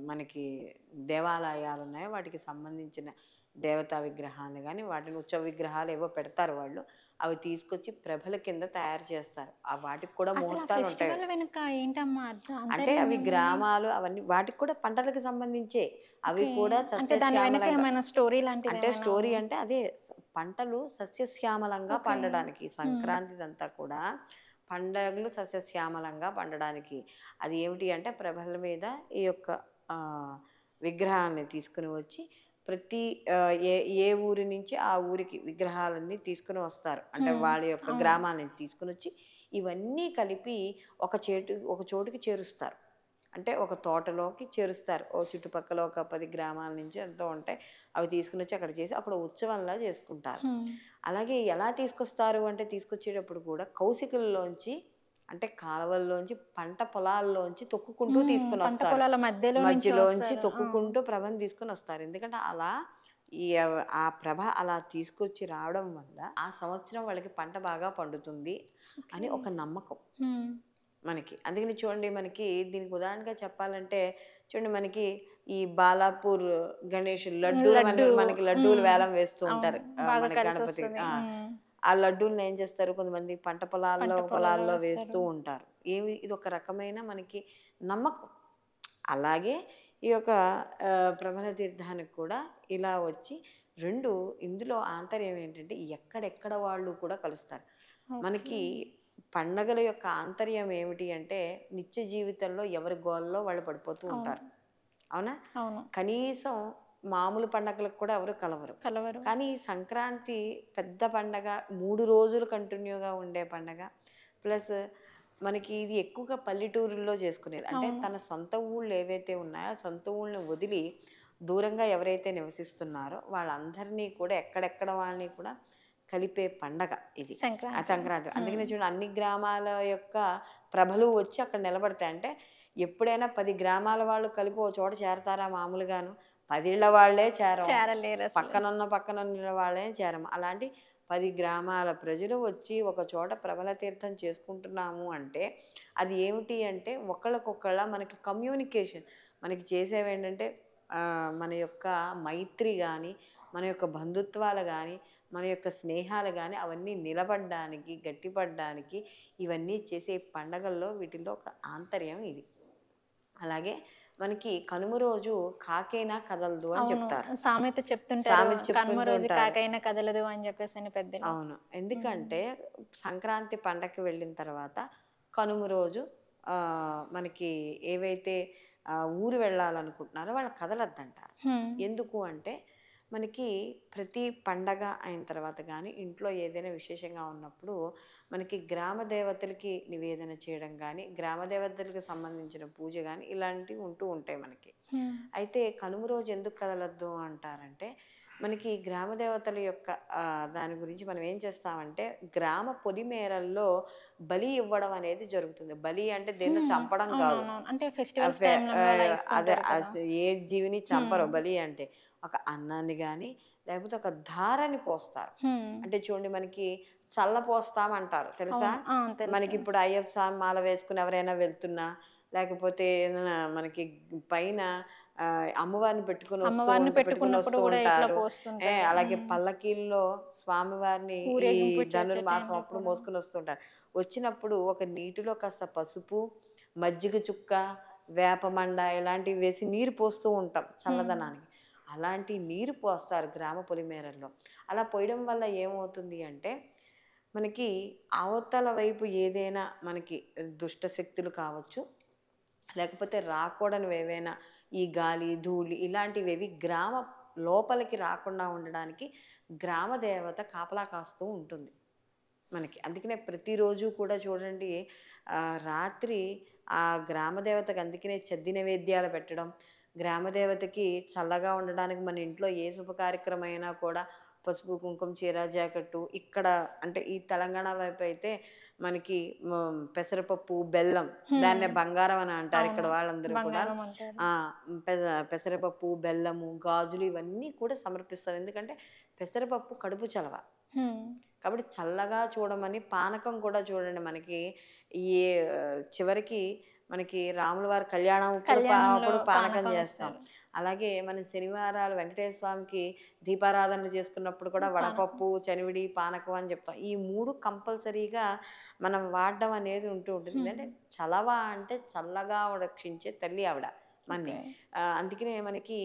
మనకి దేవాలయాలు ఉన్నాయో వాటికి సంబంధించిన దేవతా విగ్రహాలు కానీ వాటిని ఉత్సవ విగ్రహాలు ఏవో పెడతారు వాళ్ళు. అవి తీసుకొచ్చి ప్రభల కింద తయారు చేస్తారు. ఆ వాటికి కూడా అసలు ఆ ముహూర్తాలు ఉంటాయి. ఫెస్టివల్ వెనక ఏంటమ్మా అంటే ఆంతర్యం అవి ఏముంది? గ్రామాలు అవన్నీ వాటికి కూడా పంటలకు సంబంధించే. అవి ఓకే. కూడా అంటే దాని వెనక సస్యశ్యామలంగా. ఏమైనా స్టోరీ అంటే లాంటిదేమైనా స్టోరీ అంటే అదే పంటలు సస్యశ్యామలంగా ఓకే. పండడానికి హ్మ్. సంక్రాంతిదంతా కూడా పండగలు సస్యశ్యామలంగా పండడానికి. అది ఏమిటి అంటే ప్రభల మీద ఈ యొక్క విగ్రహాన్ని తీసుకుని వచ్చి ప్రతి ఏ ఏ ఊరి నుంచి ఆ ఊరికి విగ్రహాలన్నీ తీసుకుని వస్తారు. అంటే హ్మ్. వాళ్ళ యొక్క అవును. గ్రామాల నుంచి తీసుకుని వచ్చి ఇవన్నీ కలిపి ఒక చోటుకి చేరుస్తారు. అంటే ఒక తోటలోకి చేరుస్తారు. ఓ చుట్టుపక్కల ఒక 10 గ్రామాల నుంచి ఎంతో ఉంటాయి. అవి తీసుకొనొచ్చి అక్కడ చేసి అక్కడ ఉత్సవంలా చేసుకుంటారు. హ్మ్. అలాగే ఎలా తీసుకొస్తారు అంటే తీసుకొచ్చేటప్పుడు కూడా కౌసికల్లోంచి అంటే కాలవల్లోంచి పంట పొలాల్లోంచి తొక్కుకుంటూ హ్మ్. పంట తీసుకొనొస్తారు. పొలాల మధ్యలో నుంచి మధ్యలోంచి వస్తారు. ఆ! తొక్కుకుంటూ ప్రభను తీసుకొనొస్తారు. ఎందుకంటే అలా ఆ ప్రభ అలా తీసుకొచ్చి రావడం వల్ల ఆ సంవత్సరం వాళ్ళకి పంట బాగా పండుతుంది ఓకే. అని ఒక నమ్మకం. హ్మ్. మనకి. అందుకని చూడండి మనకి దీనికి ఉదాహరణగా చెప్పాలంటే చూడండి మనకి ఈ బాలాపూర్ గణేషులు లడ్డూలు లడ్డు. మనకి లడ్డూలు హ్మ్. వేలం వేస్తూ అవును. ఉంటారు. బాగా మన గణపతి కలిసొస్తది. ఆ! హ్మ్. ఆ లడ్డూలని ఏం చేస్తారు కొంతమంది పంట పంట పొలాల్లో పొలాల్లో వేస్తారు. వేస్తూ ఉంటారు. ఇదొక రకమైన మనకి నమ్మకం. అలాగే ఈ యొక్క ప్రబల తీర్థానికి కూడా ఇలా వచ్చి 2 ఇందులో ఆంతర్యం ఏంటంటే ఎక్కడెక్కడ వాళ్ళు కూడా కలుస్తారు. ఓకే. మనకి పండగల యొక్క ఆంతర్యం ఏమిటి అంటే నిత్య జీవితంలో ఎవరి గోలలో వాళ్ళు పడిపోతూ అవును. ఉంటారు. అవునా? అవును. కనీసం మామూలు పండగలకు కూడా ఎవరు కలవరు. కలవరు. కానీ ఈ సంక్రాంతి పెద్ద పండగ 3 రోజులు కంటిన్యూగా ఉండే పండగ. ప్లస్ మనకి ఇది ఎక్కువగా పల్లెటూరుల్లో చేసుకునేది. అంటే అవును. తన సొంత ఊళ్ళు ఏవైతే ఉన్నాయో ఆ సొంత ఊళ్ళని వదిలి దూరంగా ఎవరైతే నివసిస్తున్నారో వాళ్ళందరినీ కూడా ఎక్కడెక్కడ వాళ్ళని కూడా కలిపే పండగ ఇది. ఆ సంక్రాంతి. సంక్రాంతి. హ్మ్. అందుకనే చూడండి అన్ని గ్రామాల యొక్క ప్రభలు వచ్చి అక్కడ నిలబడతాయి. అంటే ఎప్పుడైనా 10 గ్రామాల వాళ్ళు కలిపి ఓ చోట చేరతారా మామూలుగాను? 10 ఇళ్ళ వాళ్ళే చేరం. చేరలేరసలు. పక్కనున్న వాళ్ళే చేరం. అలాంటి 10 గ్రామాల ప్రజలు వచ్చి ఒక చోట ప్రబల తీర్థం చేసుకుంటున్నాము అంటే అది ఏమిటి అంటే ఒకళ్ళకొకళ్ళ మనకి కమ్యూనికేషన్ మనకి చేసేవేంటంటే మన యొక్క మైత్రి గాని, మన యొక్క బంధుత్వాలు గాని, మన యొక్క స్నేహాలు గాని అవన్నీ నిలబడ్డానికి, గట్టిపడ్డానికి ఇవన్నీ చేసే పండగల్లో వీటిల్లో ఒక ఆంతర్యం ఇది. అలాగే మనకి కనుమ రోజు కాకైనా కదలదు అని అవును. చెప్తారు. సామెత చెప్తుంటారు. సామెత కనుమ చెప్పుకుంటూ రోజు ఉంటారు. కాకైనా కదలదు అని జెప్పేసని పెద్దలు. అవును. హ్మ్. ఎందుకంటే సంక్రాంతి పండగకి వెళ్ళిన తర్వాత కనుమ రోజు మనకి ఏవైతే ఊరు వెళ్ళాలనుకుంటున్నారో వాళ్ళు కదలొద్దంటారు. హ్మ్. ఎందుకు అంటే మనకి ప్రతి పండగ అయిన తర్వాత గానీ, ఇంట్లో ఏదైనా విశేషంగా ఉన్నప్పుడు మనకి గ్రామ దేవతలకి నివేదన చేయడం గానీ, గ్రామ దేవతలకి సంబంధించిన పూజ గానీ ఇలాంటివి ఉంటూ ఉంటాయి మనకి. హ్మ్. అయితే కనుమ రోజు ఎందుకు కదలొద్దు అంటారంటే మనకి గ్రామ దేవతల యొక్క దాని గురించి మనం ఏం చేస్తామంటే గ్రామ పొలిమేరల్లో బలి ఇవ్వడం అనేది జరుగుతుంది. బలి అంటే దేన్నో హ్మ్. చంపడం కాదు. అవునవునవును. అంటే ఫెస్టివల్స్ ఫె టైమ్‌లోనో అలా అదే ఇస్తుంటారు కదా! ఏ జీవిని హ్మ్. చంపరు బలి అంటే. ఒక అన్నాన్ని గాని, లేకపోతే ఒక ధారని పోస్తారు. హ్మ్. అంటే చూడండి మనకి చల్ల పోస్తామంటారు తెలుసా? అవును. ఆ! తెలుసు. మనకిప్పుడు అయ్యప్ప స్వామి మాల వేసుకొని ఎవరైనా వెళ్తున్నా, లేకపోతే ఏదైనా మనకి పైన అమ్మవారిని అమ్మవారిని పెట్టుకొని పెట్టుకున్నప్పుడు వస్తూ గూడా ఇట్లా ఉంటారు. పోస్తుంటారు. అలాగే హ్మ్. పల్లకీల్లో స్వామివారిని ఈ ఊరేగింపు చేసే ధనుర్మాసం టైంలో అప్పుడు కూడా. మోసుకొని వస్తుంటారు. వచ్చినప్పుడు ఒక నీటిలో కాస్త పసుపు, మజ్జిగ చుక్క, వేపమండ ఇలాంటివి వేసి నీరు పోస్తూ ఉంటాం హ్మ్. చల్లదనానికి. అలాంటి నీరు పోస్తారు గ్రామ పొలిమేరల్లో. అలా పోయడం వల్ల ఏమవుతుంది అంటే, మనకి అవతల వైపు ఏదైనా మనకి దుష్ట శక్తులు కావచ్చు, లేకపోతే రాకూడనివేవైనా ఈ గాలి, ధూళి ఇలాంటివేవి లోపలికి రాకుండా ఉండడానికి గ్రామ దేవత కాపలా కాస్తూ ఉంటుంది మనకి. అందుకనే ప్రతిరోజు కూడా చూడండి రాత్రి ఆ గ్రామ దేవతకి అందుకనే చద్ది నైవేద్యాలు పెట్టడం, గ్రామ దేవతకి చల్లగా ఉండడానికి మన ఇంట్లో ఏ శుభ కార్యక్రమం అయినా కూడా పసుపు, కుంకుమ, చీర, జాకెట్టు ఇక్కడ అంటే ఈ తెలంగాణ వైపు అయితే మనకి పెసరపప్పు, బెల్లం హ్మ్. దాన్నే బంగారం అని అంటారు అవును. ఇక్కడ వాళ్ళందరూ కూడా. బంగారం అంటారు. ఆ! పెసరపప్పు, బెల్లము, గాజులు ఇవన్నీ కూడా సమర్పిస్తారు. ఎందుకంటే పెసరపప్పు కడుపు చలవ. హ్మ్. కాబట్టి చల్లగా చూడమని పానకం కూడా చూడండి మనకి ఈ చివరికి మనకి రాముల వారి కళ్యాణం కళ్యాణంలో అప్పుడు పానకం పానకం చేస్తాం. ఇస్తారు. అలాగే మనం శనివారాలు వెంకటేశ్వర స్వామికి దీపారాధనలు చేసుకున్నప్పుడు కూడా వడపప్పు, చనివిడి, పానకం అని చెప్తాం. ఈ 3 కంపల్సరీగా మనం వాడడం అనేది ఉంటూ ఉంటుంది. అంటే చలవ అంటే చల్లగా రక్షించే తల్లి ఆవిడ మనని. అందుకనే మనకి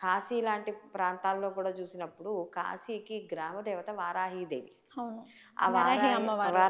కాశీ లాంటి ప్రాంతాల్లో కూడా చూసినప్పుడు కాశీకి గ్రామ దేవత వారాహీదేవి. అవును. ఆ వరాహి అమ్మవారు.